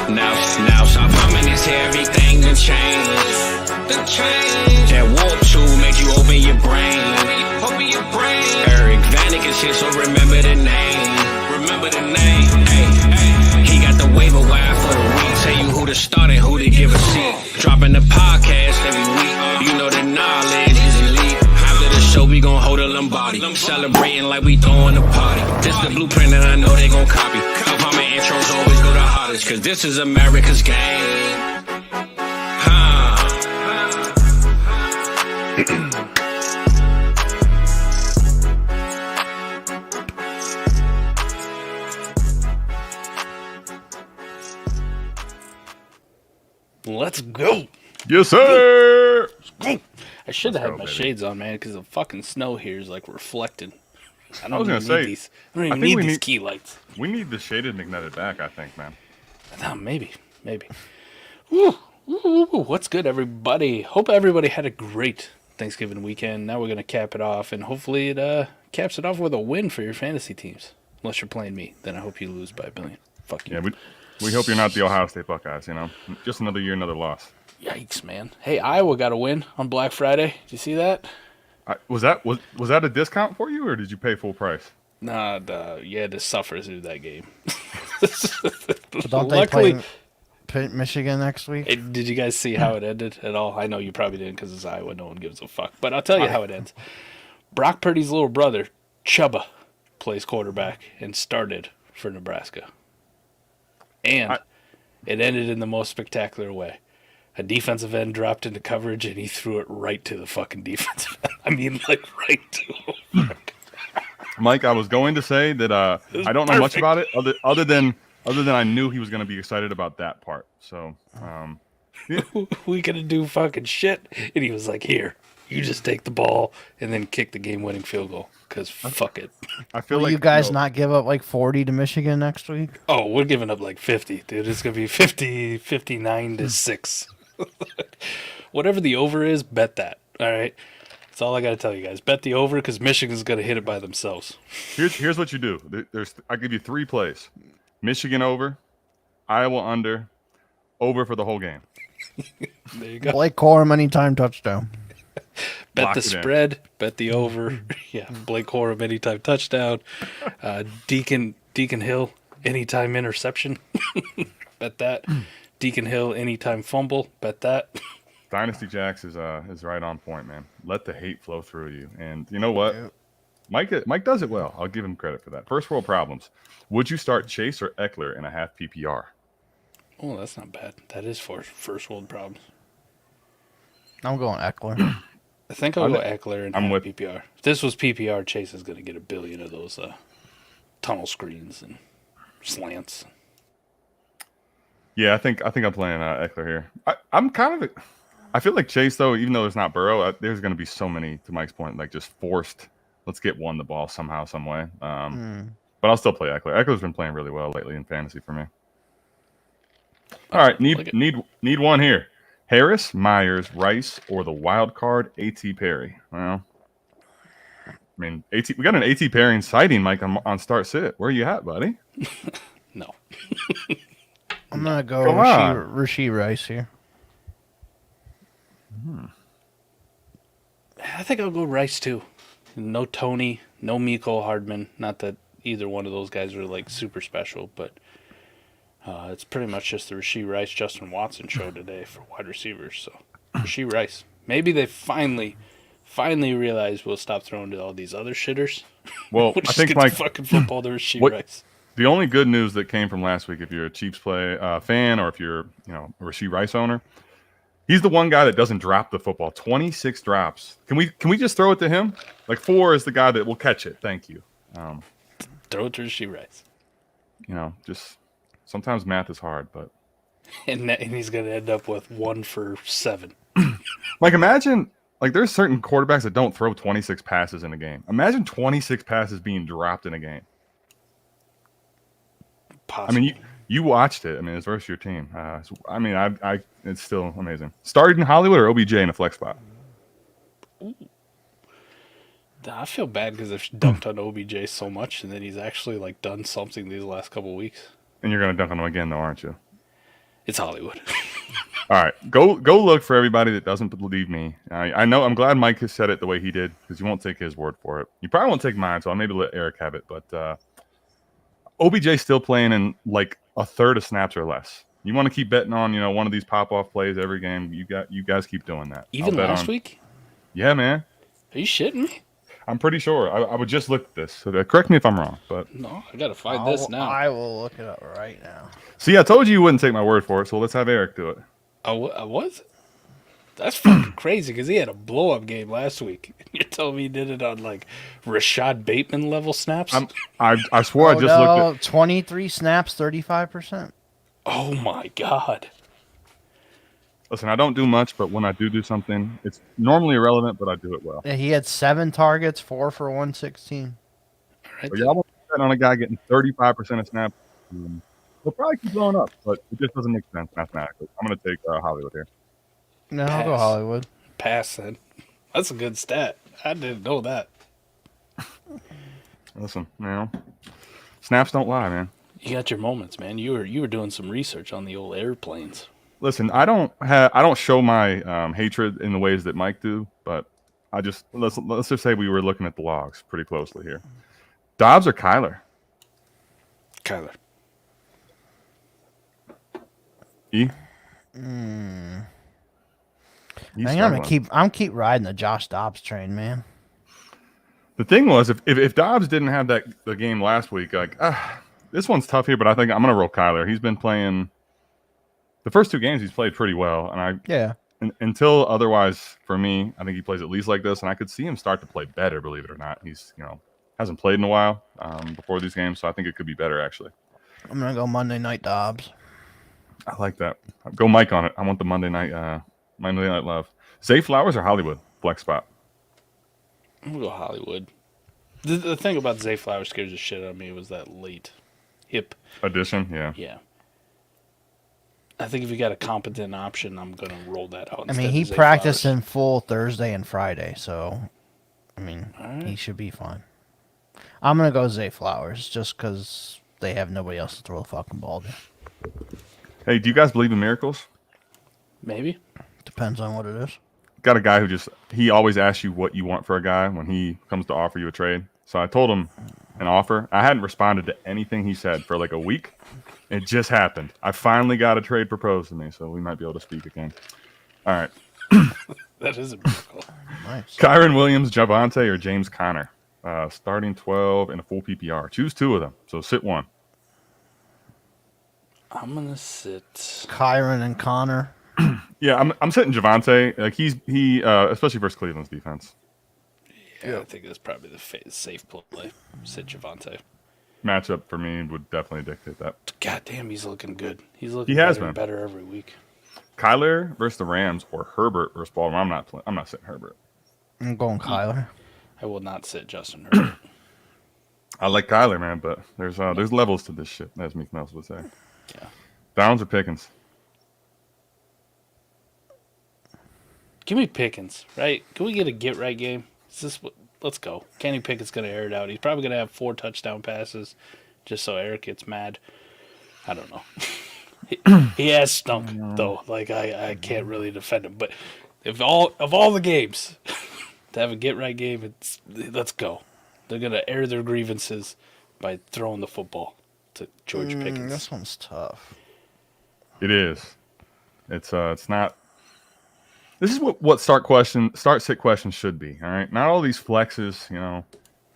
Now, South Harmon is here, everything done changed. That warp tool made you open your brain. Eric Vanek is here, so remember the name. Hey, he got the waiver wire for the week. Tell you who to start and who to give a seat. Dropping the podcast every week. You know the knowledge is elite. After the show, we gon' hold a Lombardi. Celebrating like we throwing a party. This the blueprint and I know they gon' copy. South Harmon intros always go the hardest, cause this is America's game. Let's go. Yes, sir. Let's go. I should have had my shades on, man, because the fucking snow here is like reflecting. I don't even need these key lights. We need the shaded magnetic back, I think, man. Maybe. Woo. What's good, everybody? Hope everybody had a great Thanksgiving weekend. Now we're going to cap it off, and hopefully it caps it off with a win for your fantasy teams. Unless you're playing me, then I hope you lose by $1 billion. Fuck you. Yeah, we hope you're not the Ohio State Buckeyes, you know? Just another year, another loss. Yikes, man. Hey, Iowa got a win on Black Friday. Did you see that? Was that a discount for you, or did you pay full price? Nah, you had to suffer through that game. Don't they play Michigan next week? Did you guys see how it ended at all? I know you probably didn't because it's Iowa. No one gives a fuck. But I'll tell you how it ends. Brock Purdy's little brother, Chubba, plays quarterback and started for Nebraska. And it ended in the most spectacular way. A defensive end dropped into coverage, and he threw it right to the fucking defensive end. I mean, like, right to him. Mike, I was going to say that I don't know much about it, other than I knew he was going to be excited about that part. So, we gonna do fucking shit, and he was like, "Here, you just take the ball and then kick the game-winning field goal, because fuck it." I feel Will like you guys not give up like 40 to Michigan next week? Oh, we're giving up like 50, dude. It's gonna be 50, 59 to 6. Whatever the over is, bet that. All right, that's all I gotta tell you guys. Bet the over, because Michigan's gonna hit it by themselves. Here's what you do. I give you 3 plays: Michigan over, Iowa under, over for the whole game. There you go. Blake Corum anytime touchdown. Bet Lock the it in. spread. Bet the over. Yeah, Blake Corum anytime touchdown. Deacon Hill anytime interception. Bet that. Deacon Hill anytime fumble. Bet that. Dynasty Jax is right on point, man. Let the hate flow through you. And you know what? Mike does it well. I'll give him credit for that. First world problems. Would you start Chase or Eckler in a half PPR? Oh, that's not bad. That is for first world problems. I'm going Eckler. I think I'll go Eckler and I'm half with PPR. If this was PPR, Chase is going to get $1 billion of those tunnel screens and slants. Yeah, I think I'm playing Eckler here. I feel like Chase, though, even though there's not Burrow, there's going to be so many, to Mike's point, like just forced. Let's get one the ball somehow, some way. But I'll still play Eckler. Eckler's been playing really well lately in fantasy for me. All right, need one here. Harris, Myers, Rice, or the wild card A.T. Perry. Well, I mean, we got an A.T. Perry sighting, Mike, on start sit. Where are you at, buddy? No. I'm going to go Rashee Rice here. I think I'll go Rice, too. No Tony, no Miko Hardman. Not that either one of those guys are, like, super special, but it's pretty much just the Rashee Rice, Justin Watson show today for wide receivers. So, Rashee Rice. Maybe they finally realize we'll stop throwing to all these other shitters. Well, we'll I think, get Mike, the fucking football to Rashee Rice. The only good news that came from last week, if you're a Chiefs fan or if you're a Rashee Rice owner, he's the one guy that doesn't drop the football. 26 drops. Can we just throw it to him? Like 4 is the guy that will catch it. Thank you. Throw it to Rashee Rice. Just sometimes math is hard, but and he's gonna end up with 1 for 7. Like imagine, like there's certain quarterbacks that don't throw 26 passes in a game. Imagine 26 passes being dropped in a game. Possible. I mean, you watched it. I mean, it's versus your team. I mean, it's still amazing. Started in Hollywood or OBJ in a flex spot? Ooh. I feel bad because I've dumped on OBJ so much, and then he's actually like done something these last couple of weeks. And you're gonna dunk on him again, though, aren't you? It's Hollywood. All right, go look for everybody that doesn't believe me. I know. I'm glad Mike has said it the way he did because you won't take his word for it. You probably won't take mine, so I'll maybe let Eric have it. But OBJ's still playing in like a third of snaps or less. You want to keep betting on one of these pop-off plays every game. You guys keep doing that. Even last week? Yeah, man. Are you shitting me? I'm pretty sure. I would just look at this. So correct me if I'm wrong. But no, I gotta find this now. I will look it up right now. See, I told you wouldn't take my word for it, so let's have Eric do it. I was? That's fucking crazy because he had a blow-up game last week. You're telling me he did it on like Rashad Bateman level snaps? I swore I just looked at 23 snaps, 35%. Oh my god. Listen, I don't do much, but when I do something, it's normally irrelevant, but I do it well. Yeah, he had 7 targets, 4 for 116. Right so y'all want to bet on a guy getting 35% of snaps. He'll probably keep blowing up, but it just doesn't make sense mathematically. I'm going to take Hollywood here. No, I'll go Hollywood. Pass then. That's a good stat. I didn't know that. Listen, snaps don't lie, man. You got your moments, man. You were doing some research on the old airplanes. Listen, I don't show my hatred in the ways that Mike do, but let's just say we were looking at the logs pretty closely here. Dobbs or Kyler? Kyler. E? I'm keep riding the Josh Dobbs train, man. The thing was, if Dobbs didn't have the game last week, like this one's tough here, but I think I'm gonna roll Kyler. He's been playing the first 2 games. He's played pretty well, and until otherwise for me, I think he plays at least like this, and I could see him start to play better. Believe it or not, he's hasn't played in a while before these games, so I think it could be better actually. I'm gonna go Monday night Dobbs. I like that. Go Mike on it. I want the Monday night love. Zay Flowers or Hollywood flex spot? I'm gonna go Hollywood. The thing about Zay Flowers scares the shit out of me was that late hip addition. Yeah. Yeah. I think if you got a competent option, I'm gonna roll that out. I mean, he practiced in full Thursday and Friday, so he should be fine. I'm gonna go Zay Flowers just because they have nobody else to throw the fucking ball to. Hey, do you guys believe in miracles? Maybe. Depends on what it is. Got a guy who he always asks you what you want for a guy when he comes to offer you a trade. So I told him an offer. I hadn't responded to anything he said for like a week. It just happened. I finally got a trade proposed to me, so we might be able to speak again. All right. That is a miracle. Nice. Kyron Williams, Javonte, or James Conner? Starting 12 in a full PPR. Choose 2 of them. So sit 1. I'm gonna sit Kyron and Connor. Yeah, I'm sitting Javonte. Like he especially versus Cleveland's defense. Yeah, I think that's probably the safe play. Sit Javonte. Matchup for me would definitely dictate that. God damn, he's looking good. He's looking better every week. Kyler versus the Rams or Herbert versus Baltimore. I'm not sitting Herbert. I'm going Kyler. I will not sit Justin Herbert. I like Kyler, man, but there's levels to this shit, as Meek Mills would say. Yeah. Downs or Pickens? Give me Pickens, right? Can we get a get-right game? Let's go. Kenny Pickett's going to air it out. He's probably going to have 4 touchdown passes just so Eric gets mad. I don't know. He has stunk, though. Like, I can't really defend him. But of all the games, to have a get-right game, let's go. They're going to air their grievances by throwing the football to George Pickens. This one's tough. It is. It's not. This is what start-sit questions should be. All right, not all these flexes.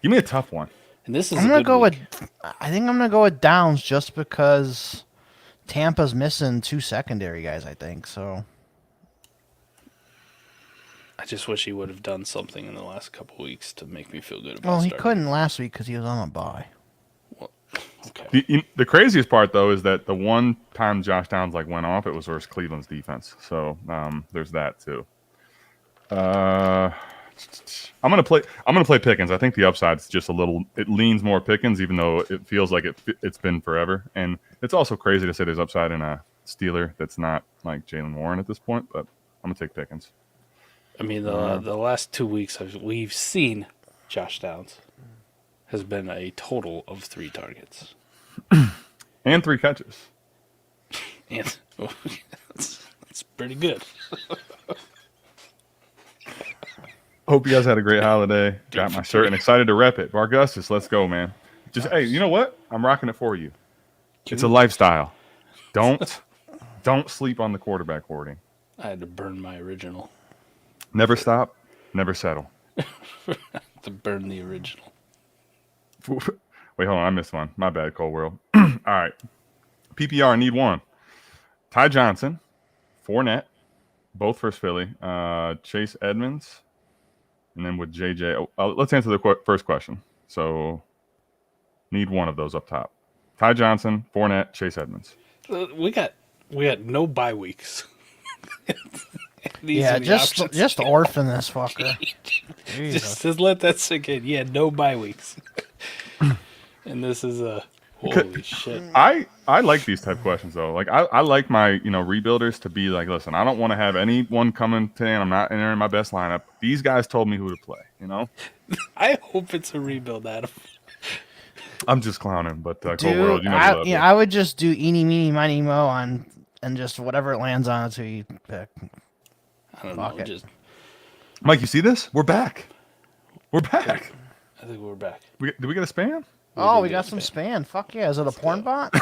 Give me a tough one. And this is. I think I'm gonna go with Downs just because Tampa's missing 2 secondary guys. I think so. I just wish he would have done something in the last couple weeks to make me feel good about. Well, he couldn't last week because he was on a bye. Well, okay. The craziest part though is that the one time Josh Downs went off, it was versus Cleveland's defense. So there's that too. I'm gonna play Pickens. I think the upside's just a little. It leans more Pickens, even though it feels like it's been forever. And it's also crazy to say there's upside in a Steeler that's not like Jalen Warren at this point. But I'm gonna take Pickens. I mean, the last 2 weeks we've seen Josh Downs has been a total of 3 targets and 3 catches. And that's pretty good. Hope you guys had a great holiday. Got my shirt and excited to rep it. Bargustus, let's go, man. Just hey, you know what? I'm rocking it for you. It's a lifestyle. Don't sleep on the quarterback hoarding. I had to burn my original. Never stop, never settle. To burn the original. Wait, hold on. I missed one. My bad, Cold World. All right. PPR, need one. Ty Johnson, Fournette, both first Philly. Chase Edmonds, and then with JJ. Let's answer the first question. So, need one of those up top. Ty Johnson, Fournette, Chase Edmonds. We got no bye weeks. Yeah, just orphan this fucker. just let that sink in. Yeah, no bye weeks. And this is a holy shit. I like these type questions though. Like I like my rebuilders to be like, listen, I don't want to have anyone coming to and I'm not entering my best lineup. These guys told me who to play. I hope it's a rebuild, Adam. I'm just clowning, but Cold Dude, World, I would just do eeny, meeny, miny, mo on, and just whatever it lands on, that's who you pick. I don't Fuck know. it. Mike, you see this? We're back. We're back. I think we're back. Did we get a spam? Oh, we got some span. Fuck yeah. Is it a porn bot?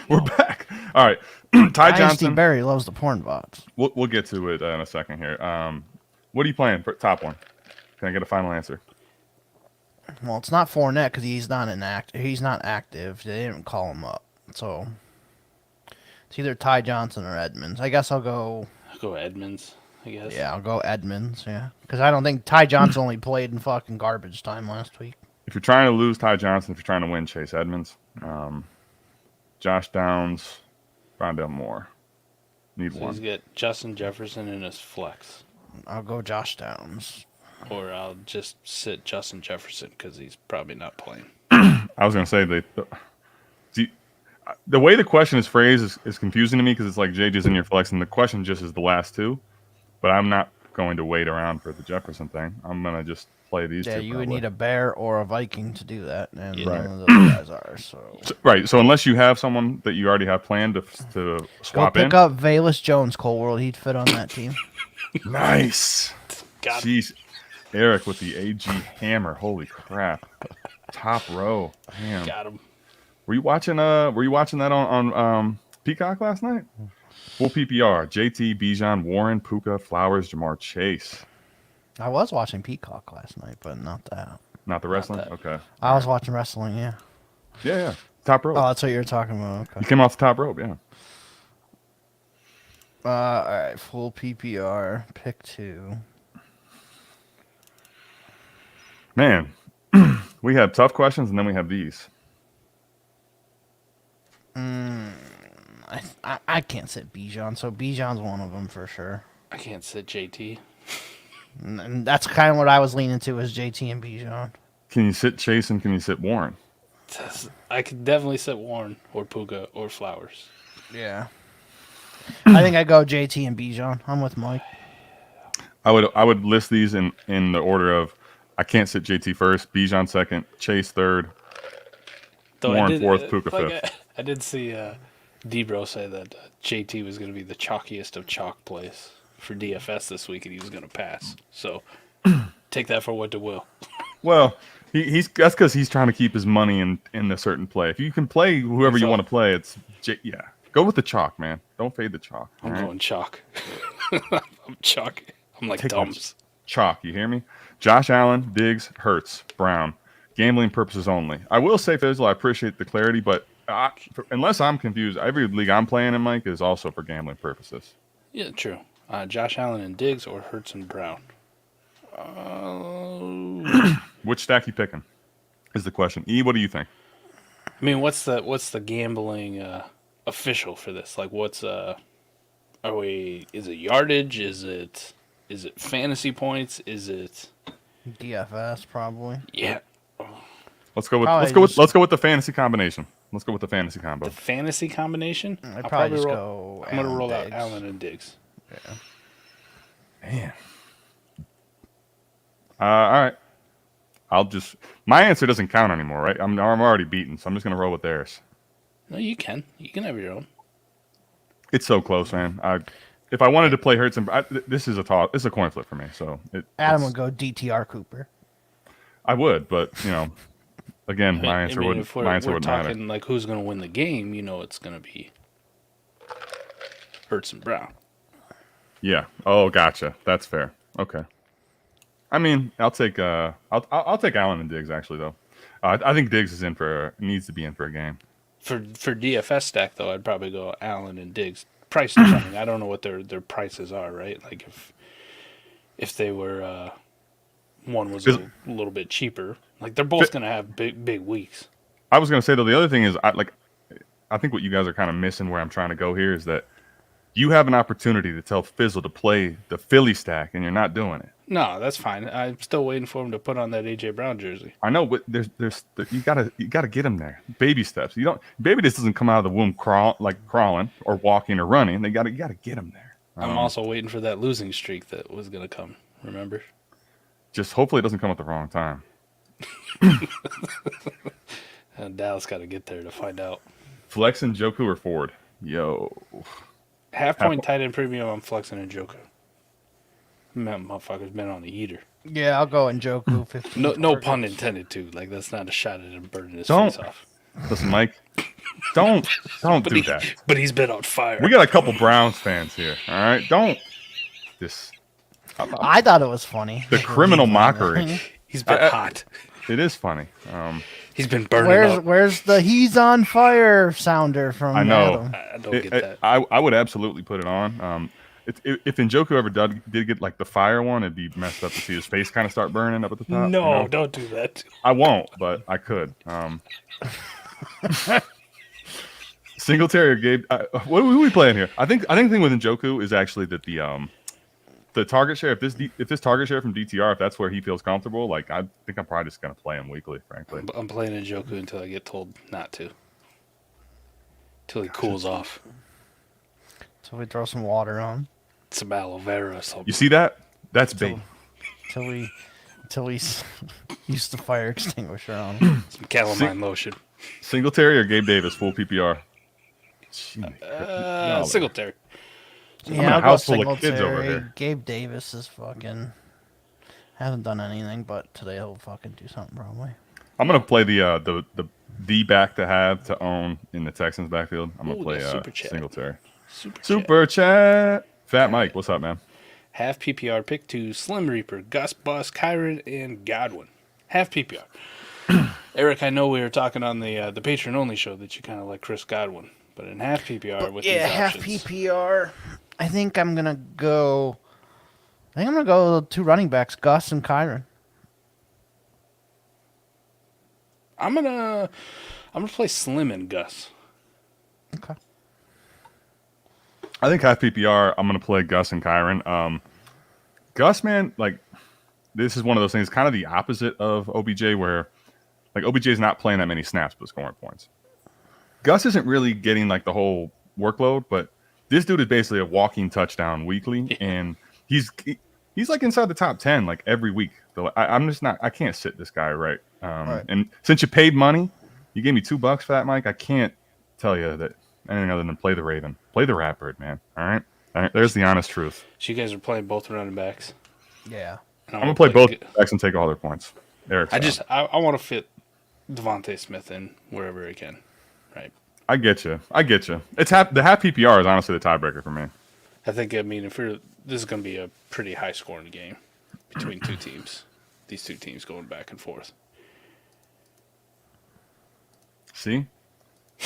We're back. All right. Ty Dynasty Johnson. Barry loves the porn bots. We'll get to it in a second here. What are you playing for top one? Can I get a final answer? Well, it's not Fournette because he's not active. They didn't call him up. So it's either Ty Johnson or Edmonds. I guess I'll go Edmonds, I guess. Yeah, I'll go Edmonds, yeah. Because I don't think Ty Johnson only played in fucking garbage time last week. If you're trying to lose Ty Johnson, if you're trying to win Chase Edmonds, Josh Downs, Rondell Moore. Need one. He's got Justin Jefferson in his flex. I'll go Josh Downs. Or I'll just sit Justin Jefferson because he's probably not playing. I was going to say, the way the question is phrased is confusing to me because it's like JJ's in your flex, and the question just is the last two. But I'm not going to wait around for the Jefferson thing. I'm going to just play these two. Yeah, you would need a Bear or a Viking to do that, and Right. none of those guys are. So right. So unless you have someone that you already have planned to go swap in. pick up Valus Jones, Cold World. He'd fit on that team. Nice. Got him. Jeez. Eric with the AG hammer. Holy crap. Top row. Damn. Got him. Were you watching that on Peacock last night? Full PPR. JT, Bijan, Warren, Puka, Flowers, Jamar Chase. I was watching Peacock last night, but not that. Not the wrestling? that. Okay. I was watching wrestling, yeah. Yeah. Top rope. Oh, that's what you were talking about. You Okay. came off the top rope, yeah. All right, full PPR, pick 2. Man, we have tough questions and then we have these. I can't sit Bijan, so Bijan's one of them for sure. I can't sit JT. And that's kind of what I was leaning to is JT and Bijan. Can you sit Chase and can you sit Warren? I could definitely sit Warren or Puka or Flowers. Yeah. I think I go JT and Bijan. I'm with Mike. I would list these in the order of I can't sit JT first, Bijan second, Chase third, Though Warren fourth, Puka fifth. I did see Debro say that JT was going to be the chalkiest of chalk plays for DFS this week, and he was going to pass. So take that for what it will. Well, that's because he's trying to keep his money in a certain play. If you can play whoever you want to play, go with the chalk, man. Don't fade the chalk. I'm all right? going chalk. I'm chalk. I'm like Take Dumps. Chalk, you hear me? Josh Allen, Diggs, Hurts, Brown. Gambling purposes only. I will say, Fizzle, I appreciate the clarity, but unless I'm confused, every league I'm playing in, Mike, is also for gambling purposes. Yeah, true. Josh Allen and Diggs or Hurts and Brown. Which stack you picking is the question. E, what do you think? I mean, what's the gambling official for this? Like, is it yardage? Is it fantasy points? Is it DFS probably. yeah? Let's go with Probably let's go with the fantasy combination. Let's go with the fantasy combo. The fantasy combination? I'd probably just go. I'm gonna Allen roll out Diggs. Allen and Diggs. Yeah. Man. All right. My answer doesn't count anymore, right? I'm already beaten, so I'm just gonna roll with theirs. No, you can. You can have your own. It's so close, man. If I wanted to play Hurts, this is a toss. It's a coin flip for me. So Adam would go DTR Cooper. I would, but again, my I answer mean, would if we're wouldn't matter. talking like who's going to win the game, it's going to be Hurts and Brown. Yeah. Oh, gotcha. That's fair. Okay. I mean, I'll take Allen and Diggs actually though. I think Diggs needs to be in for a game. For DFS stack though, I'd probably go Allen and Diggs. Price depending. I don't know what their prices are, right? Like if they were one was a little bit cheaper, like they're both going to have big weeks. I was going to say though, the other thing is I think what you guys are kind of missing where I'm trying to go here is that you have an opportunity to tell Fizzle to play the Philly stack, and you're not doing it. No, that's fine. I'm still waiting for him to put on that AJ Brown jersey. I know, but you gotta get him there. Baby steps. Baby just doesn't come out of the womb crawling or walking or running. You gotta get him there. I'm also waiting for that losing streak that was gonna come. Remember? Just hopefully it doesn't come at the wrong time. Dallas got to get there to find out. Flexing Joku or Ford? Yo. Half point tight end premium. I'm flexing in Joku. Man, motherfucker's been on the eater. Yeah, I'll go in Joku. 15 No pun intended too. Like that's not a shot at him burning his Don't. face off. Listen, Mike. Don't do that. But he's been on fire. We got a couple Browns fans here. All right, don't. This. I thought it was funny. The criminal mockery. He's been hot. It is funny. He's been burning up. Where's the "he's on fire" sounder from? I know. Adam? I don't get that. I would absolutely put it on. If Njoku ever did get like the fire one, it'd be messed up to see his face kind of start burning up at the top. No, don't do that. I won't, but I could. Singletary or Gabe? What are we playing here? I think the thing with Njoku is actually that the target share. If this target share from DTR, if that's where he feels comfortable, like I think I'm probably just gonna play him weekly. Frankly, I'm playing Njoku until I get told not to. Till he cools off. So we throw some water on. Some aloe vera or something. you see that? That's bait. Till we use the fire extinguisher on. Some calamine lotion. Singletary or Gabe Davis full PPR? Singletary. in a Yeah, I'll go house full of kids Singletary. over here. Gabe Davis is fucking hasn't done anything, but today he'll fucking do something probably. I'm gonna play the back to have to own in the Texans backfield. I'm gonna play Super Chat. Singletary. Super chat. Super chat. Fat Mike, what's up, man? Half PPR pick to Slim Reaper, Gus Bus, Kyron, and Godwin. Half PPR. Eric, I know we were talking on the patron only show that you kind of like Chris Godwin, but in half PPR with these half options, PPR. I think I'm gonna go two running backs, Gus and Kyron. I'm gonna play Slim and Gus. Okay. I think half PPR. I'm gonna play Gus and Kyron. Gus, man, like this is one of those things, kind of the opposite of OBJ, where like OBJ is not playing that many snaps but scoring points. Gus isn't really getting like the whole workload, but this dude is basically a walking touchdown weekly, and he's like inside the top 10 like every week. So I'm just not. I can't sit this guy right. Right. And since you paid money, you gave me $2 for that, Mike. I can't tell you that anything other than play the Raven, play the Ratbird, man. All right, there's the honest truth. So you guys are playing both running backs. Yeah. And I'm gonna play both backs and take all their points. Eric, I want to fit DeVonta Smith in wherever I can. Right. I get you. It's the half PPR is honestly the tiebreaker for me. I mean, this is going to be a pretty high scoring game between two teams. These two teams going back and forth. See,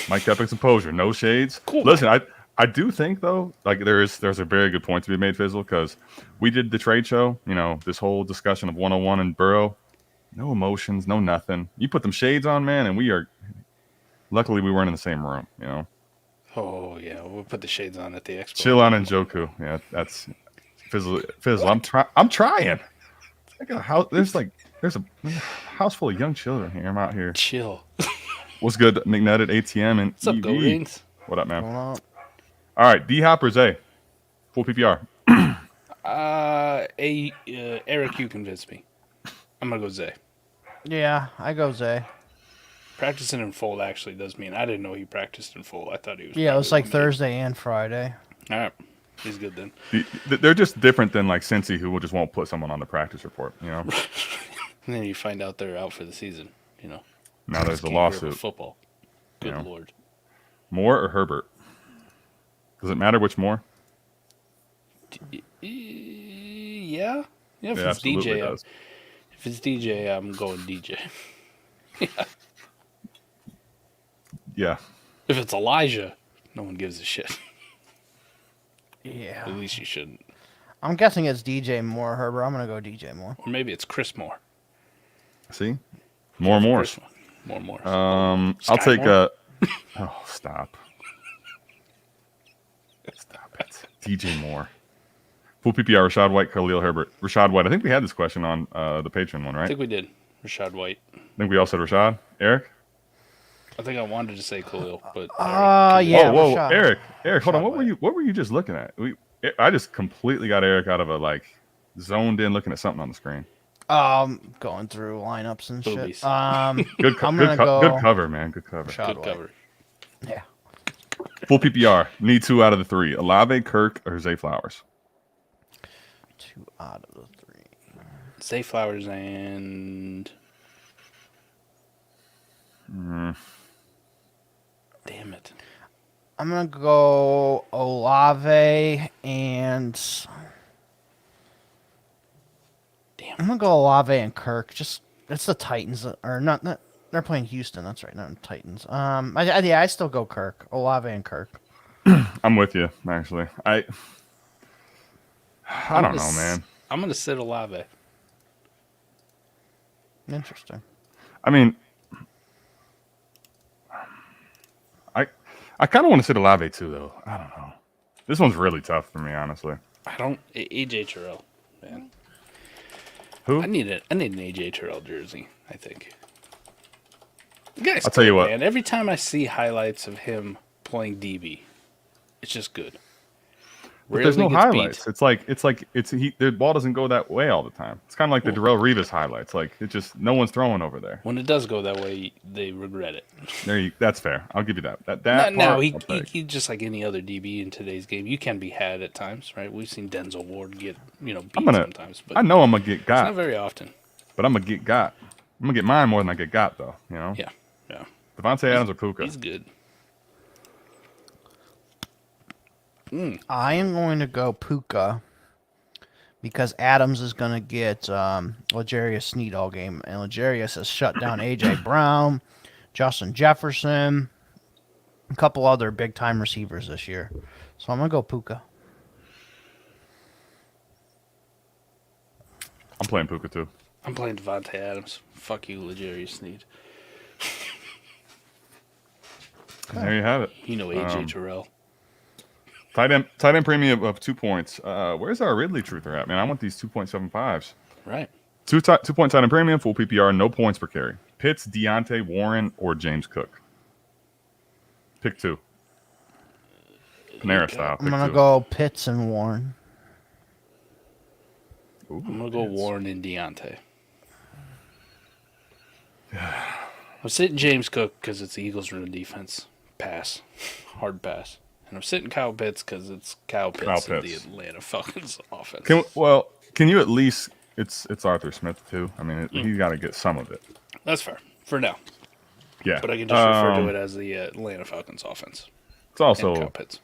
Mike Epic Composure, no shades. Cool. Listen, I do think though, like there's a very good point to be made, Fizzle, because we did the trade show. You know, this whole discussion of 101 and Burrow, no emotions, no nothing. You put them shades on, man, and we are. Luckily, we weren't in the same room. You know. Oh yeah, we'll put the shades on at the expo. Chill on Njoku. Yeah, that's Fizzle. I'm trying. I got a house. There's a house full of young children here. I'm out here. Chill. What's good, McNutt at ATM and What's up, EV? Go Rings? What up, man? Hold on. All right, D Hop or Zay? Full PPR. Eric, you convinced me. I'm gonna go Zay. Yeah, I go Zay. Practicing in full actually does mean I didn't know he practiced in full. I thought he was. Yeah, it was probably like limited. Thursday and Friday. All right, he's good then. They're just different than like Cincy, who just won't put someone on the practice report. You know. And then you find out they're out for the season. Now there's Just a can't grip lawsuit. Football. Good Yeah. lord. Moore or Herbert? Does it matter which Moore? Yeah. If It it's absolutely DJ, does. if it's DJ, I'm going DJ. Yeah. If it's Elijah, no one gives a shit. Yeah. At least you shouldn't. I'm guessing it's DJ Moore, Herbert. I'm going to go DJ Moore. Or maybe it's Chris Moore. See, more Moores. More. I'll Sky take Moore? Oh, stop. Stop it. DJ Moore. Full PPR, Rashad White, Khalil Herbert. Rashad White. I think we had this question on the Patreon one, I right? think we did. Rashad White. I think we all said Rashad. Eric? I think I wanted to say Khalil, but Yeah, whoa, Rashad. Eric, hold on. Rashad What were you just looking at? I just completely got Eric out of a zoned in looking at something on the screen. Going through lineups and Boobies. shit. Good cover, man. Good cover. Rashad good White. cover. Yeah. Full PPR. Need 2 out of the 3. Olave, Kirk, or Zay Flowers. 2 out of the 3. Zay Flowers and damn it. I'm going to go Olave and... I'm going to go Olave and Kirk. Just, it's the Titans. Or not, they're playing Houston. That's right, not the Titans. I still go Kirk. Olave and Kirk. I'm with you, actually. I don't know, man. I'm gonna sit Olave. Interesting. I mean, I kind of want to sit Olave too, though. I don't know. This one's really tough for me, honestly. I don't AJ Terrell, man. Who? I need an AJ Terrell jersey, I think. The guy's I'll tell you good, what. man. Every time I see highlights of him playing DB, it's just good. But there's no Rarely gets highlights. The ball doesn't go that way all the time. It's kind of like the Darrelle Revis highlights. Like it just no one's throwing over there. When it does go that way, they regret it. That's fair. I'll give you that. That No, part, he I'll take. just like any other DB in today's game. You can be had at times, right? We've seen Denzel Ward get beat sometimes, but I know I'm gonna get it's not got, very often. but I'm gonna get got. I'm gonna get mine more than I get got, though. You know. Yeah. Devontae Adams or Puka. He's good. I am going to go Puka because Adams is going to get L'Jarius Sneed all game. And L'Jarius has shut down A.J. Brown, Justin Jefferson, a couple other big-time receivers this year. So I'm going to go Puka. I'm playing Puka too. I'm playing Devontae Adams. Fuck you, L'Jarius Sneed. And there you have it. You know AJ Terrell. Tight end premium of 2 points. Where's our Ridley truther at, man? I want these 2.75s. Right. 2 point tight end premium, full PPR, no points per carry. Pitts, Deontay, Warren, or James Cook. Pick 2. Panera style. I'm going to go Pitts and Warren. Ooh, I'm gonna go Warren and Deontay. I'm sitting James Cook because it's the Eagles' run defense. Pass. Hard pass. And I'm sitting Kyle Pitts because it's Kyle Pitts and the Atlanta Falcons offense. Can you at least? It's Arthur Smith too. I mean, he's got to get some of it. That's fair for now. Yeah, But I can just refer to it as the Atlanta Falcons offense. It's also And Kyle Pitts.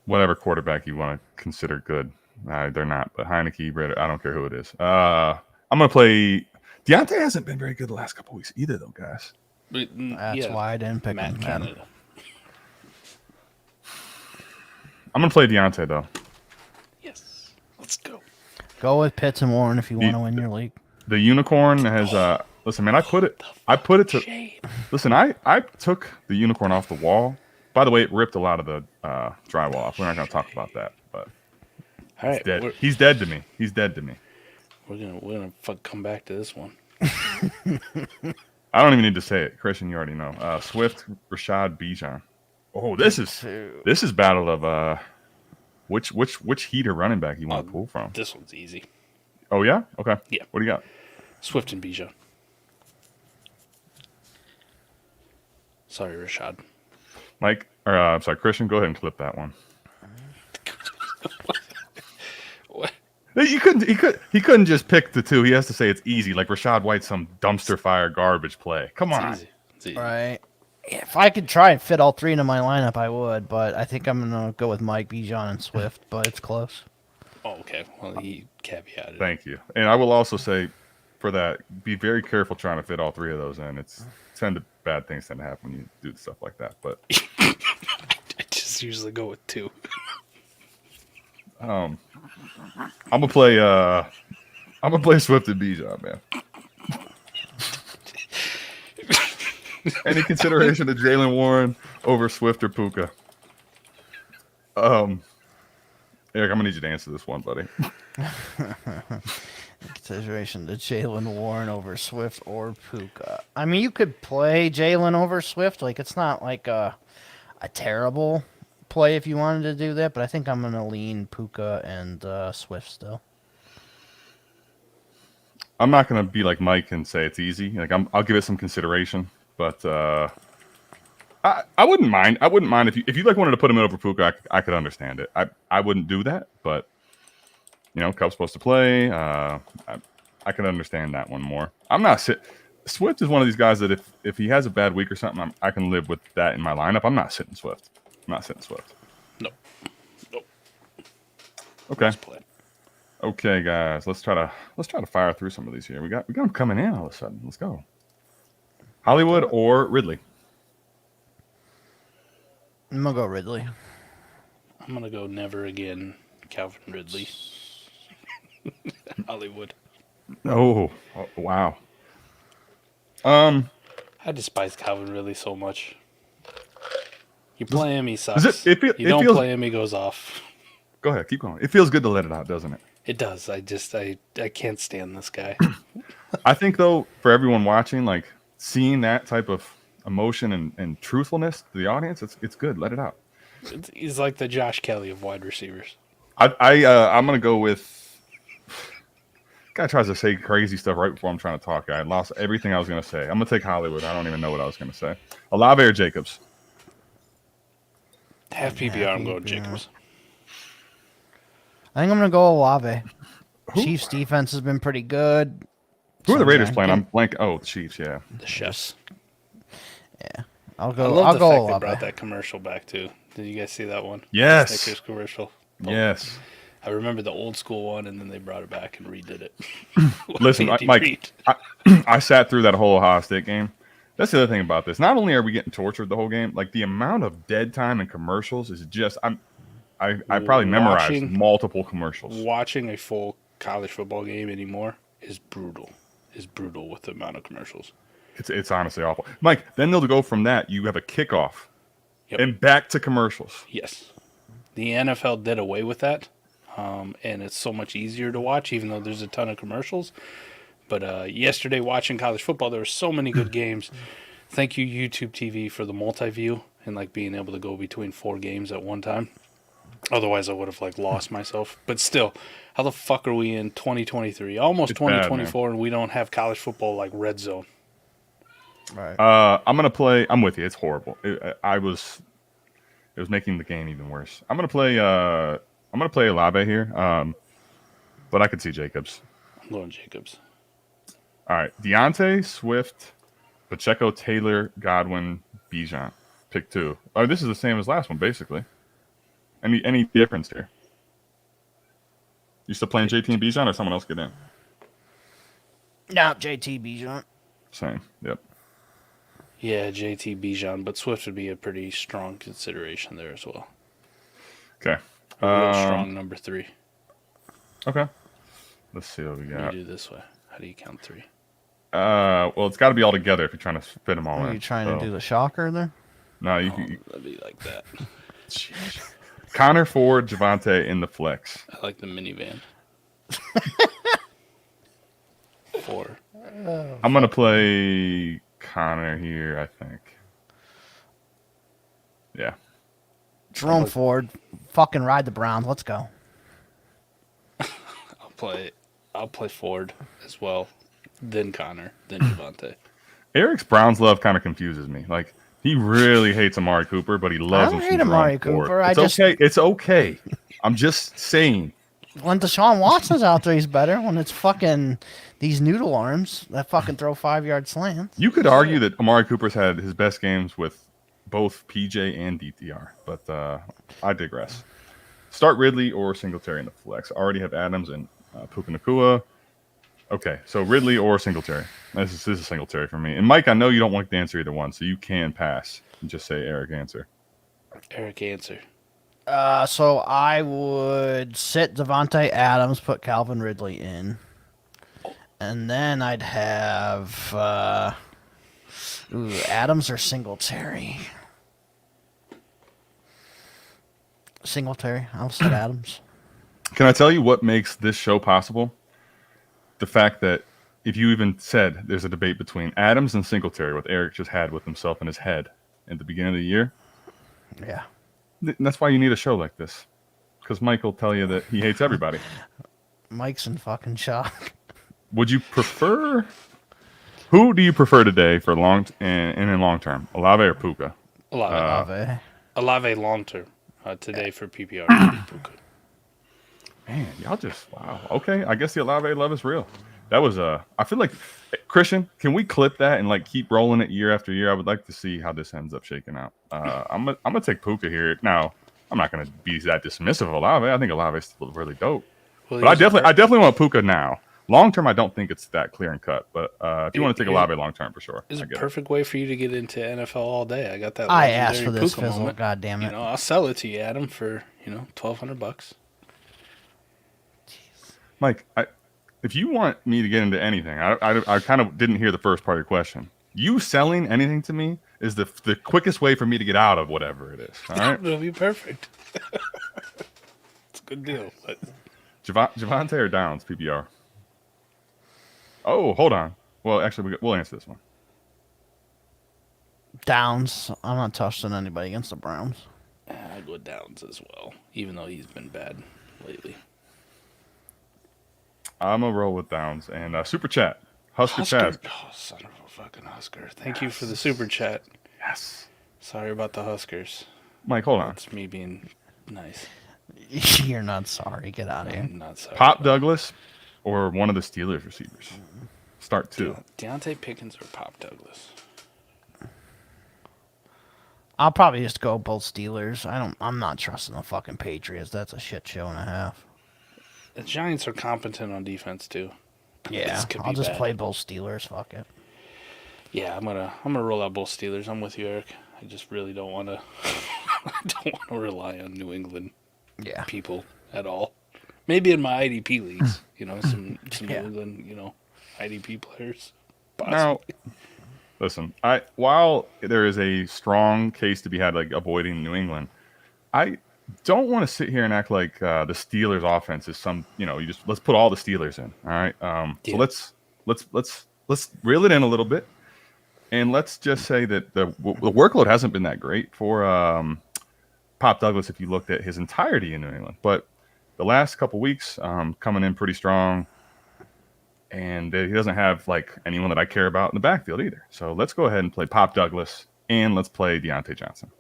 whatever quarterback you want to consider good. They're not, but Heineke, Brady, I don't care who it is. I'm gonna play. Deontay hasn't been very good the last couple weeks either, though, guys. That's why I didn't pick Matt him. Canada. I'm gonna play Deontay though. Yes. Let's go. Go with Pitts and Warren if you want to win your league. The unicorn has. Listen, man, I put it to. Shade. Listen, I took the unicorn off the wall. By the way, it ripped a lot of the drywall off. We're not gonna talk about that, but All right. dead. He's dead to me. He's dead to me. We're gonna come back to this one. I don't even need to say it, Christian. You already know. Swift, Rashad, Bijan. Oh, this is battle of which heater running back you want to pull from. This one's easy. Oh yeah, okay. Yeah. What do you got? Swift and Bijan. Sorry, Rashad. Mike, or I'm sorry, Christian, go ahead and clip that one. What? He couldn't just pick the two. He has to say it's easy, like Rashad White's some dumpster fire garbage play. Come on. It's easy. Right. If I could try and fit all three into my lineup, I would, but I think I'm going to go with Mike, Bijan, and Swift, but it's close. Oh, okay. Well, he caveated. Thank you. And I will also say for that, be very careful trying to fit all three of those in. Bad things tend to happen when you do stuff like that. But I just usually go with 2. I'm gonna play Swift and Bijan, man. Any consideration to Jalen Warren over Swift or Puka? Eric, I'm gonna need you to answer this one, buddy. Consideration to Jalen Warren over Swift or Puka. I mean, you could play Jalen over Swift. Like, it's not like a terrible play if you wanted to do that, but I think I'm going to lean Puka and Swift still. I'm not gonna be like Mike and say it's easy. Like I'll give it some consideration, but I wouldn't mind. I wouldn't mind if you like wanted to put him in over Puka. I could understand it. I wouldn't do that, but Cub's supposed to play. I can understand that one more. Swift is one of these guys that if he has a bad week or something, I can live with that in my lineup. I'm not sitting Swift. Nope. Okay. Okay, guys. Let's try to fire through some of these here. We got them coming in all of a sudden. Let's go. Hollywood or Ridley? I'm going to go Ridley. I'm going to go never again, Calvin Ridley. Hollywood. Oh, wow. I despise Calvin Ridley so much. You play him, he sucks. You don't play him, he goes off. Go ahead, keep going. It feels good to let it out, doesn't it? It does. I can't stand this guy. I think, though, for everyone watching, like, seeing that type of emotion and truthfulness to the audience, it's good. Let it out. He's like the Josh Kelly of wide receivers. I'm going to go with... Guy tries to say crazy stuff right before I'm trying to talk. I lost everything I was going to say. I'm going to take Hollywood. I don't even know what I was going to say. Olave or Jacobs? Half PPR, I'm going Jacobs. I think I'm going to go Olave. Chiefs defense has been pretty good. Who are the Raiders playing? I'm blank. Oh, the Chiefs, yeah. The Chefs. Yeah. I'll go Olave. Olave. They brought that commercial back, too. Did you guys see that one? Yes. The Snickers commercial. Yes. I remember the old school one, and then they brought it back and redid it. Listen, Mike, I sat through that whole Ohio State game. That's the other thing about this. Not only are we getting tortured the whole game, like the amount of dead time and commercials is just I probably memorized multiple commercials. Watching a full college football game anymore is brutal. With the amount of commercials. It's honestly awful. Mike, then they'll go from that. You have a kickoff and back to commercials. Yes. The NFL did away with that. And it's so much easier to watch, even though there's a ton of commercials. But yesterday, watching college football, there were so many good games. Thank you, YouTube TV, for the multi-view and like being able to go between 4 games at one time. Otherwise, I would have like lost myself. But still, how the fuck are we in 2023, almost 2024, and we don't have college football like red zone? Right. I'm gonna play. I'm with you. It's horrible. It was making the game even worse. I'm gonna play Olave here, but I could see Jacobs. I'm going Jacobs. All right, Deontay, Swift, Pacheco, Taylor, Godwin, Bijan. Pick 2. Oh, this is the same as last one, basically. Any difference here? You still playing JT and Bijan, or someone else get in? Nah, JT Bijan. Same. Yep. Yeah, JT Bijan, but Swift would be a pretty strong consideration there as well. Okay. A real strong number 3. Okay. Let's see what we got. How do you do this way? How do you count 3? Well, it's got to be all together if you're trying to fit them all in. Are you trying to do the shocker there? No, That'd be like that. Connor, Ford, Javonte in the flex. I like the minivan. 4. I'm gonna play Connor here, I think. Yeah. Jerome Ford, fucking ride the Browns. Let's go. I'll play Ford as well. Then Connor. Then Javonte. Eric's Browns love kind of confuses me. Like He really hates Amari Cooper, but he loves him. I don't hate Amari Cooper. Okay. It's okay. I'm just saying. When Deshaun Watson's out there, he's better. When it's fucking these noodle arms that fucking throw 5-yard slants. You could argue that Amari Cooper's had his best games with both PJ and DTR, but I digress. Start Ridley or Singletary in the flex. I already have Adams and Puka Nacua. Okay, so Ridley or Singletary. This is Singletary for me. And Mike, I know you don't want to answer either one, so you can pass and just say Eric answer. Eric answer. So I would sit Devontae Adams, put Calvin Ridley in. And then I'd have Adams or Singletary. Singletary. I'll sit Adams. Can I tell you what makes this show possible? The fact that if you even said there's a debate between Adams and Singletary, what Eric just had with himself in his head at the beginning of the year. Yeah. That's why you need a show like this. Because Mike will tell you that he hates everybody. Mike's in fucking shock. Would you prefer... Who do you prefer today for long and in long term? Olave or Puka? Olave. Olave long term. Today for PPR. Puka. Man, y'all just... Wow. Okay, I guess the Olave love is real. That was I feel like... Christian, can we clip that and like keep rolling it year after year? I would like to see how this ends up shaking out. I'm gonna take Puka here. Now, I'm not gonna be that dismissive of Olave. I think Olave's still really dope. Well, but I definitely want Puka now. Long term, I don't think it's that clear and cut. But if you want to take Olave long term, for sure. It's a perfect way for you to get into NFL all day. I got that. I asked for this Puka fizzle. moment. God damn it! You know, I'll sell it to you, Adam, for $1,200. Mike, if you want me to get into anything, I kind of didn't hear the first part of your question. You selling anything to me is the quickest way for me to get out of whatever it is. All right, It'll be perfect. It's a good deal. But... Javonte or Downs PPR? Oh, hold on. Well, actually, we'll answer this one. Downs. I'm not touching anybody against the Browns. I'd go Downs as well, even though he's been bad lately. I'm going to roll with Downs. And super chat. Husker chat. Oh, son of a fucking Husker. Thank you for the super chat. Yes. Sorry about the Huskers. Mike, hold on. That's me being nice. You're not sorry. Get out of here. I'm not sorry. Pop Douglas or one of the Steelers receivers? Start two. Deontay Pickens or Pop Douglas? I'll probably just go both Steelers. I'm not trusting the fucking Patriots. That's a shit show and a half. The Giants are competent on defense too. Yeah, I'll just play both Steelers. Fuck it. Yeah, I'm gonna roll out both Steelers. I'm with you, Eric. I just really don't want to. I don't want to rely on New England. People at all. Maybe in my IDP leagues, some New England, IDP players. Possibly. Now, listen, while there is a strong case to be had like avoiding New England, I don't want to sit here and act like the Steelers offense is some, let's put all the Steelers in. All right. So let's reel it in a little bit. And let's just say that the workload hasn't been that great for Pop Douglas if you looked at his entirety in New England. But the last couple weeks coming in pretty strong. And he doesn't have like anyone that I care about in the backfield either. So let's go ahead and play Pop Douglas and let's play Deontay Johnson.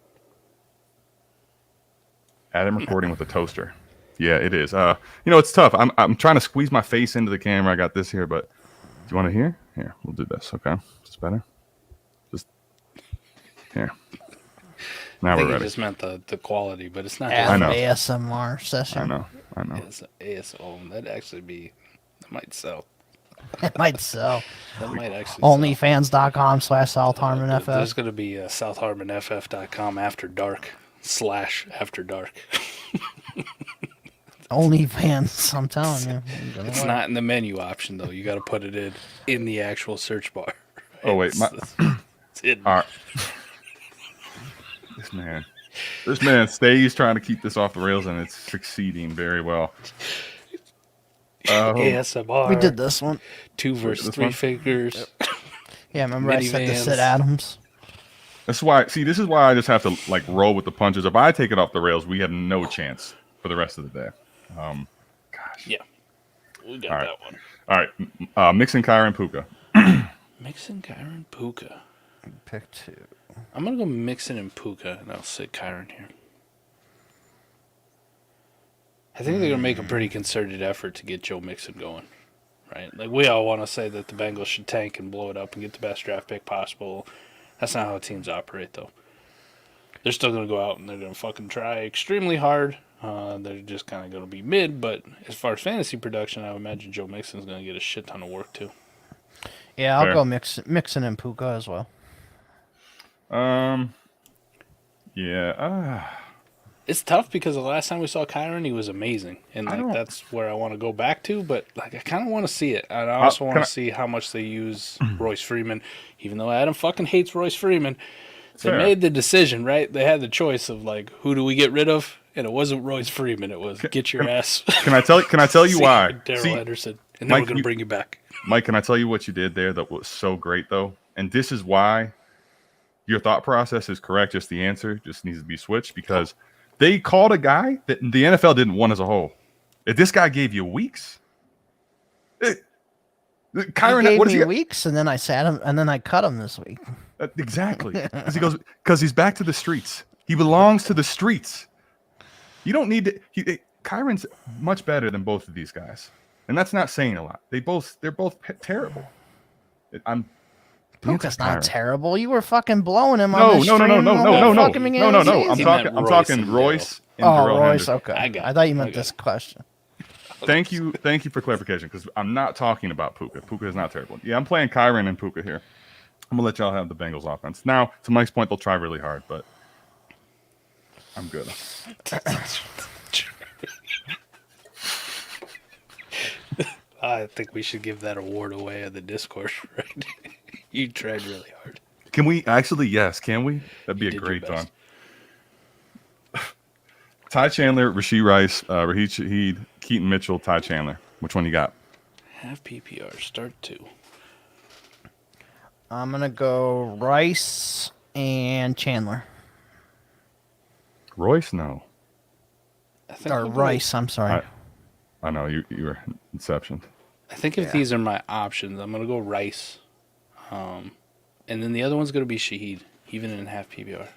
Adam recording with a toaster. Yeah, it is. It's tough. I'm trying to squeeze my face into the camera. I got this here, but do you want to hear? Here, we'll do this. Okay, is this better? Just here. Now we're ready. Just meant the quality, but it's not. I know. ASMR session. I know. ASMR. That might sell. It might sell. That might actually. Onlyfans.com/South Harmon FF. There's going to be SouthHarmonFF.com after dark / after dark. OnlyFans, I'm telling you. It's not in the menu option though. You got to put it in the actual search bar. Oh wait, it's hidden. All right. This man stays trying to keep this off the rails, and it's succeeding very well. ASMR. We did this one. 2 versus 3 figures. Yeah, remember I said to sit Adams. This is why I just have to like roll with the punches. If I take it off the rails, we have no chance for the rest of the day. Gosh. Yeah. We got that one. All right. Mixon, Kyron, Puka. Mixon, Kyron, Puka. Pick 2. I'm going to go Mixon and Puka, and I'll sit Kyron here. I think they're going to make a pretty concerted effort to get Joe Mixon going, right? Like, we all want to say that the Bengals should tank and blow it up and get the best draft pick possible. That's not how teams operate, though. They're still going to go out and they're going to fucking try extremely hard. They're just kind of going to be mid, but as far as fantasy production, I would imagine Joe Mixon's going to get a shit ton of work, too. Yeah, I'll go Mixon and Puka as well. Yeah. It's tough because the last time we saw Kyron, he was amazing, and like that's where I want to go back to. But like, I kind of want to see it, and I also want to see how much they use Royce Freeman. Even though Adam fucking hates Royce Freeman, they made the decision, right? They had the choice of like, who do we get rid of? And it wasn't Royce Freeman. It was get your ass. Can I tell you why? Daryl Henderson, and then we're gonna bring you back. Mike, can I tell you what you did there that was so great though? And this is why your thought process is correct. Just the answer just needs to be switched because they called a guy that the NFL didn't want as a whole. If this guy gave you weeks, Kyron gave me weeks, and then I sat him, and then I cut him this week. Exactly, because he's back to the streets. He belongs to the streets. You don't need to. Kyron's much better than both of these guys, and that's not saying a lot. They're both terrible. Puka's not terrible. You were fucking blowing him on the stream. No. I'm talking Royce and Darrell Royce. Henderson. Okay, I thought you meant this question. Thank you for clarification because I'm not talking about Puka. Puka is not terrible. Yeah, I'm playing Kyron and Puka here. I'm gonna let y'all have the Bengals offense. Now, to Mike's point, they'll try really hard, but I'm good. I think we should give that award away at the Discord, right? You tried really hard. Can we actually? Yes, can we? That'd be a great time. Ty Chandler, Rashee Rice, Raheem Shaheed, Keaton Mitchell, Ty Chandler. Which one you got? Have PPR start 2. I'm gonna go Rice and Chandler. Royce, no. Or Rice. I'm sorry. I know you were inception. I think if these are my options, I'm gonna go Rice, and then the other one's gonna be Shaheed, even in half PPR.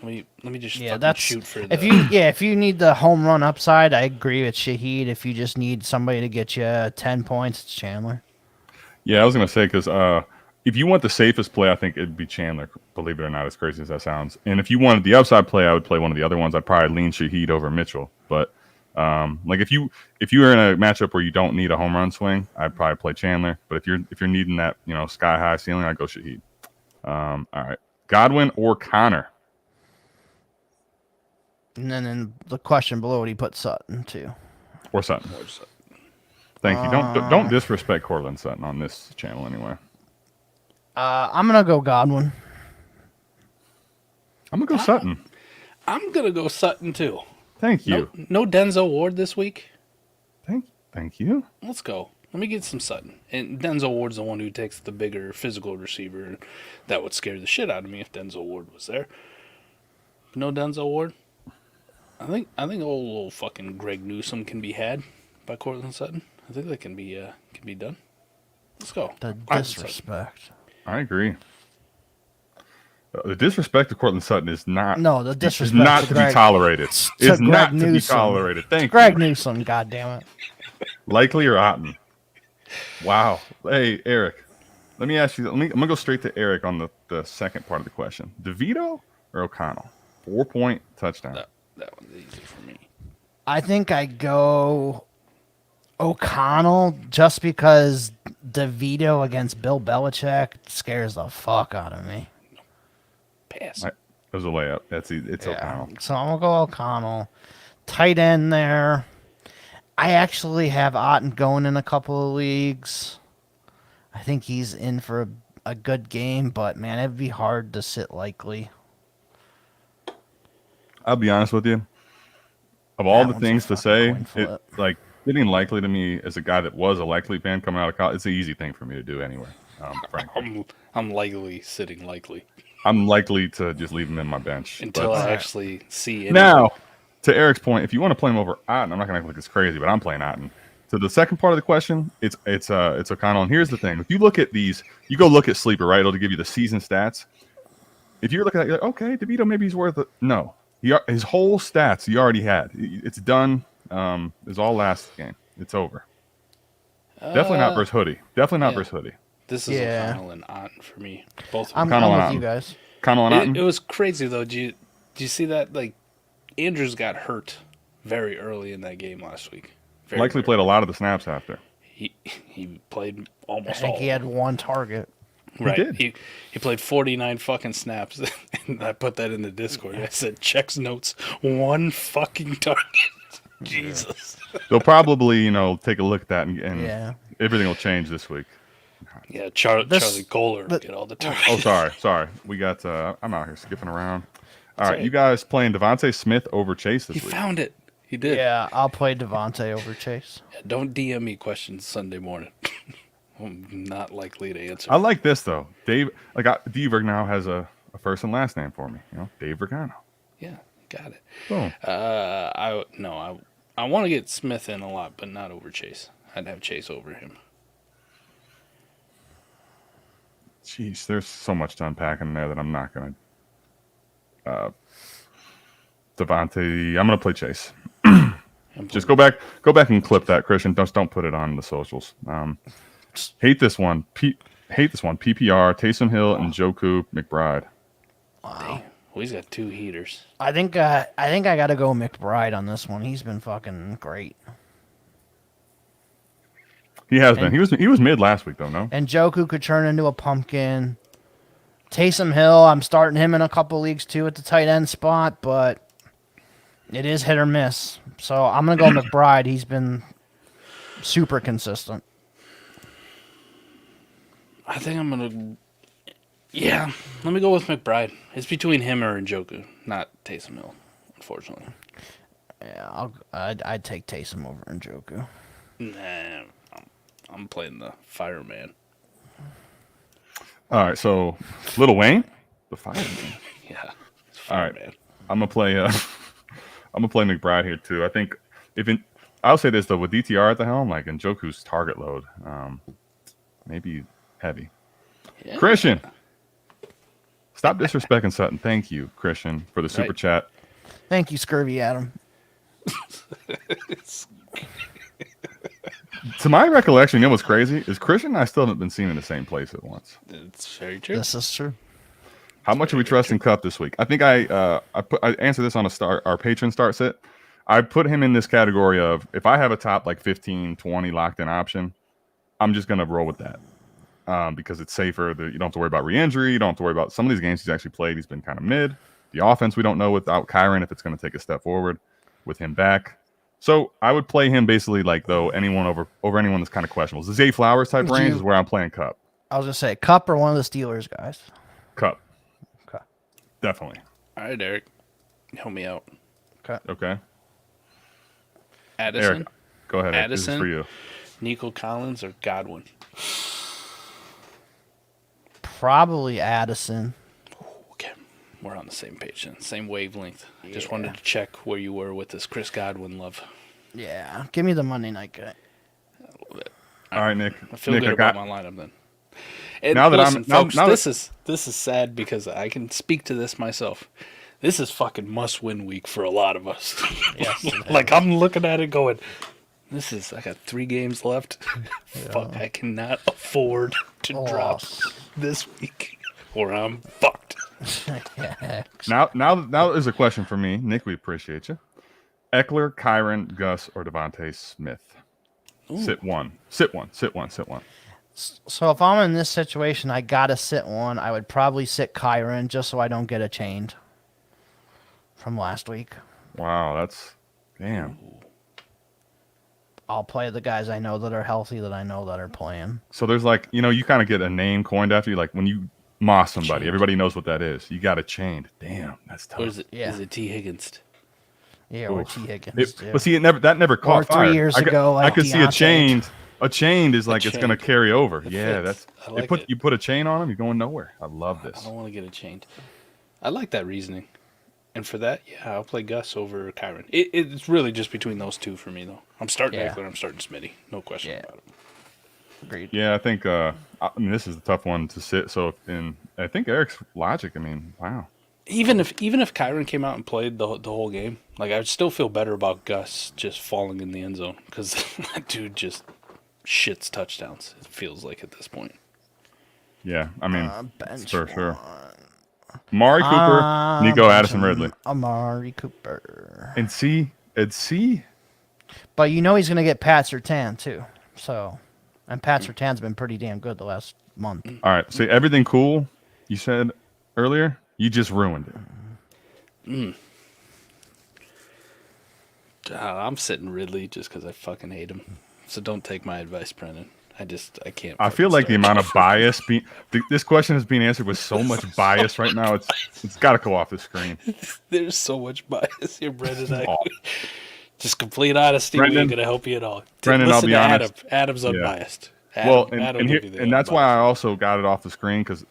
Let me just shoot for the... If you need the home run upside, I agree with Shaheed. If you just need somebody to get you 10 points, it's Chandler. Yeah, I was gonna say because if you want the safest play, I think it'd be Chandler. Believe it or not, as crazy as that sounds. And if you wanted the upside play, I would play one of the other ones. I'd probably lean Shaheed over Mitchell. But like if you're in a matchup where you don't need a home run swing, I'd probably play Chandler. But if you're needing that sky high ceiling, I'd go Shaheed. All right, Godwin or Connor. And then in the question below it, he put Sutton too. Or Sutton. Thank you. Don't disrespect Cortland Sutton on this channel anyway. I'm gonna go Godwin. I'm gonna go Sutton. I'm gonna go Sutton too. Thank you. No Denzel Ward this week. Thank you. Let's go. Let me get some Sutton. And Denzel Ward's the one who takes the bigger physical receiver. That would scare the shit out of me if Denzel Ward was there. No Denzel Ward. I think old fucking Greg Newsome can be had by Cortland Sutton. I think that can be done. Let's go. The disrespect. I agree. The disrespect to Cortland Sutton is not. No, the disrespect is not to be tolerated. It's not to be tolerated. Thank you. Greg Newsome, goddamn it. Likely or Otten? Wow. Hey, Eric. Let me ask you. I'm gonna go straight to Eric on the second part of the question. DeVito or O'Connell? 4-point touchdown. That one's easy for me. I think I go O'Connell just because DeVito against Bill Belichick scares the fuck out of me. Pass. It was a layup. It's O'Connell. So I'm going to go O'Connell. Tight end there. I actually have Otten going in a couple of leagues. I think he's in for a good game, but, man, it'd be hard to sit Likely. I'll be honest with you. Of all the things to say, getting Likely to me as a guy that was a Likely fan coming out of college, it's an easy thing for me to do anyway. Frankly, I'm likely sitting Likely. I'm likely to just leave him in my bench until I actually see anything. Now, to Eric's point, if you want to play him over Otten, I'm not going to act like it's crazy, but I'm playing Otten. So the second part of the question, it's O'Connell. And here's the thing: if you look at these, you go look at Sleeper, right? It'll give you the season stats. if you're looking at it, you're like, okay, DeVito, maybe he's worth it. No. His whole stats he already had. It's done. It's all last game. It's over. Definitely not versus Hoodie. Definitely not versus Hoodie. This is O'Connell and Otten for me. Both of I'm them. with you guys. Connell and Otten? It was crazy, though. Do you see that? Like, Andrews got hurt very early in that game last week. Likely played a lot of the snaps after. He played almost I think all. he had one target. Right. He did. He played 49 fucking snaps. And I put that in the Discord. I said, checks notes, one fucking target. Jesus. They'll probably, take a look at that and everything will change this week. Yeah, Charlie Kohler get all the targets. Oh, sorry. We got, I'm out here skipping around. All right, right. you guys playing DeVonta Smith over Chase this He week. found it. He did. Yeah, I'll play DeVonta over Chase. Yeah, don't DM me questions Sunday morning. I'm not likely to answer. I like this, though. Dave, Deaver now has a first and last name for me. Dave Vergano. Yeah, got it. Boom. I want to get Smith in a lot, but not over Chase. I'd have Chase over him. Jeez, there's so much to unpack in there that I'm not going to. Devontae, I'm going to play Chase. Just go back and clip that, Christian. Don't put it on the socials. Hate this one. PPR, Taysom Hill, and Njoku McBride. Wow. Well, he's got two heaters. I think I got to go McBride on this one. He's been fucking great. He has been. He was mid last week though, no? And Njoku could turn into a pumpkin. Taysom Hill, I'm starting him in a couple leagues too at the tight end spot, but it is hit or miss. So I'm gonna go McBride. He's been super consistent. I think I'm gonna. Yeah, let me go with McBride. It's between him or Njoku, not Taysom Hill, unfortunately. Yeah, I'd take Taysom over Njoku. Nah, I'm playing the fireman. All right, so Lil Wayne, the fireman. Yeah, All right, fireman. I'm gonna play. I'm gonna play McBride here too. I think I'll say this though, with DTR at the helm, like Njoku's target load, maybe heavy. Yeah. Christian, stop disrespecting Sutton. Thank you, Christian, for the super chat. Thank you, Scurvy Adam. To my recollection, what's crazy is Christian and I still haven't been seen in the same place at once. It's very true. This is true. How much are we trusting Cup this week? I think I answered this on our patron start sit. I put him in this category of if I have a top like 15, 20 locked in option, I'm just gonna roll with that because it's safer. You don't have to worry about re-injury. You don't have to worry about some of these games he's actually played. He's been kind of mid. The offense we don't know without Kyron if it's going to take a step forward with him back. So I would play him basically like though anyone over anyone that's kind of questionable. The Zay Flowers type range is where I'm playing Cup. I was gonna say Cup or one of the Steelers guys. Cup. Okay. Definitely. All right, Eric, help me out. Okay. Addison, Eric, go ahead. Eric. This is for you. Nico Collins, or Godwin? Probably Addison. Okay, we're on the same page then. Same wavelength. I just wanted to check where you were with this Chris Godwin love. Yeah, give me the Monday night guy. All right, Nick. I feel Nick, good about my lineup then. And Now that listen, I'm- folks, now this is sad because I can speak to this myself. This is fucking must-win week for a lot of us. Yes, like I'm looking at it going, I got 3 games left. Fuck, I cannot afford to drop this week, or I'm fucked. Now there's a question for me. Nick, we appreciate you. Eckler, Kyron, Gus, or DeVonta Smith? Ooh. Sit one. So if I'm in this situation, I gotta sit one. I would probably sit Kyron just so I don't get a chained from last week. Wow, that's damn. I'll play the guys I know that are healthy, that I know that are playing. So there's like, you kind of get a name coined after you. Like when you moss somebody, everybody knows what that is. You got it chained. Damn, that's tough. Or is it T. Higgins? Yeah, or T. Higgins. But see, that never caught Or 3 fire. years ago, like I could see a Deontay. chained is like it's going to chained. carry over. It Yeah, fits. that's I like it. You put a chain on them, you're going nowhere. I love I this. don't want to get it chained. I like that reasoning. And for that, yeah, I'll play Gus over Kyron. It's really just between those two for me, though. I'm starting Eckler, I'm starting Smitty. No question about it. Agreed. Yeah, I think this is a tough one to sit. So, I think Eric's logic. I mean, wow. Even if Kyron came out and played the whole game, like I would still feel better about Gus just falling in the end zone because that dude just shits touchdowns. It feels like at this point. Yeah, I mean, Bench for sure. one. Amari Cooper, Nico Addison Ridley, Amari Cooper. and C. But you know he's going to get Pat Surtain too. So, and Pat Surtain's been pretty damn good the last month. All right, so everything cool you said earlier, you just ruined it. I'm sitting Ridley just because I fucking hate him. So don't take my advice, Brendan. I can't. I feel like the amount of bias this question is being answered with so much bias right now. It's got to go off the screen. There's so much bias here, Brendan. Just complete honesty. We ain't gonna help you at all. Brendan, Listen I'll be to honest. Adam's unbiased. Well, Adam and that's why I also got it off the screen because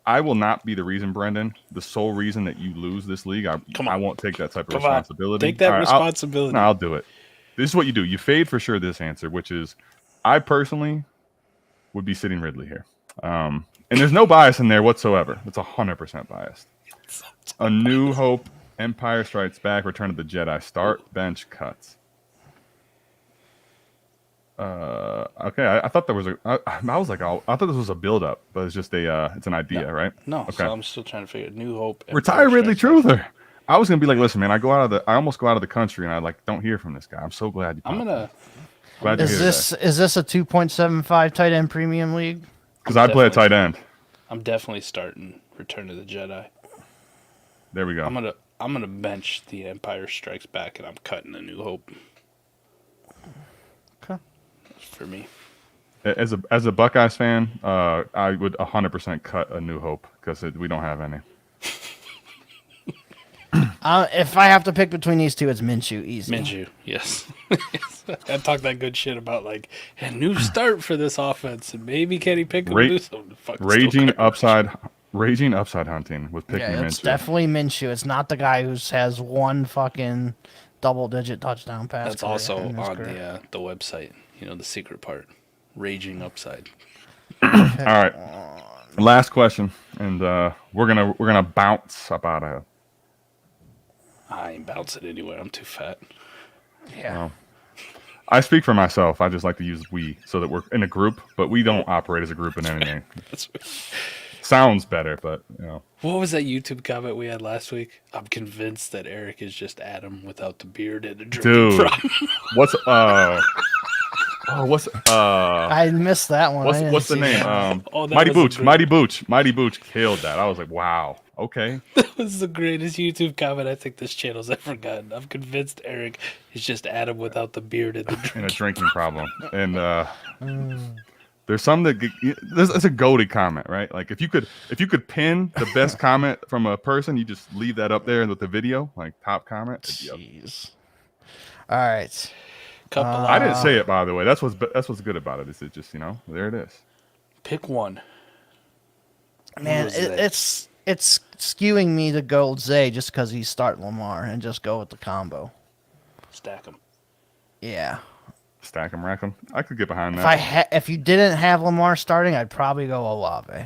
I will not be the reason, Brendan. The sole reason that you lose this league, I won't take that type of responsibility. Take that responsibility. I'll do it. This is what you do. You fade for sure this answer, which is I personally would be sitting Ridley here. And there's no bias in there whatsoever. It's 100% biased. A New Hope, Empire Strikes Back, Return of the Jedi. Start, bench, cuts. Okay, I thought there was I thought this was a build-up, but it's just it's an idea, right? No, okay. So I'm still trying to figure New Hope. Retire Ridley Truther. I was gonna be like, listen, man, I almost go out of the country, and I don't hear from this guy. I'm so glad you. Is this a 2.75 tight end premium league? Because I play a tight end. I'm definitely starting Return of the Jedi. There we go. I'm gonna bench the Empire Strikes Back, and I'm cutting a New Hope. Okay. For me. As a Buckeyes fan, I would 100% cut a New Hope because we don't have any. If I have to pick between these two, it's Minshew. Easy. Minshew, yes. I talked that good shit about a new start for this offense, and maybe Kenny Pickett will do something. Raging upside hunting with picking Minshew. It's definitely Minshew. It's not the guy who has one fucking double-digit touchdown pass. That's also on the website. You know, the secret part. Raging upside. All right. Last question, and we're gonna bounce up out of here. I ain't bouncing anywhere. I'm too fat. Yeah. Well, I speak for myself. I just like to use we so that we're in a group, but we don't operate as a group in anything. Sounds better, but you know. What was that YouTube comment we had last week? I'm convinced that Eric is just Adam without the beard and a drinking problem. I missed that one. What's the name? Mighty Booch killed that. I was like, wow. Okay. That was the greatest YouTube comment I think this channel's ever gotten. I'm convinced Eric is just Adam without the beard and a drinking problem. And there's some that's a goated comment, right? Like if you could pin the best comment from a person, you just leave that up there with the video, like top comment. Jeez. All right. I didn't say it, by the way. That's what's good about it. Is it just there it is. Pick one. Man, it's skewing me to go Zay just because he's starting Lamar and just go with the combo. Stack him. Yeah. Stack him, rack him. I could get behind that. If you didn't have Lamar starting, I'd probably go Olave.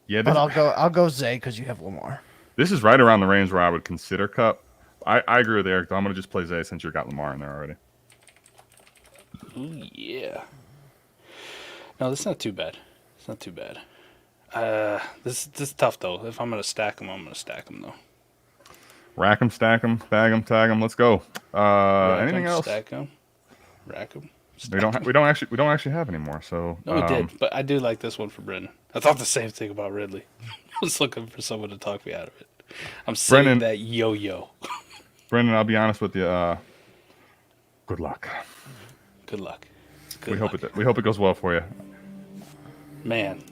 Yeah, but I'll go Zay because you have Lamar. This is right around the range where I would consider Cup. I agree with Eric, though. I'm going to just play Zay since you got Lamar in there already. Ooh, yeah. No, that's not too bad. It's not too bad. This is tough, though. If I'm going to stack them, I'm going to stack them, though. Rack them, stack them, bag them, tag them. Let's go. Anything else? Stack them, rack them. We don't actually have any more. So no, we did. But I do like this one for Brendan. I thought the same thing about Ridley. I was looking for someone to talk me out of it. I'm saying that yo-yo. Brendan, I'll be honest with you. Good luck. Good luck. We hope it goes well for you. Man,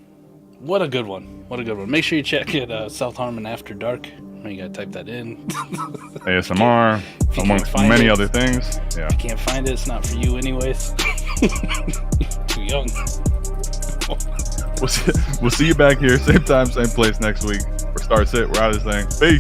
what a good one. What a good one. Make sure you check it South Harmon After Dark. You gotta type that in. ASMR, amongst many other things. Yeah. If you can't find it, it's not for you anyways. Too young. We'll see you back here, same time, same place next week. For Start Sit, we're out of this thing. Peace.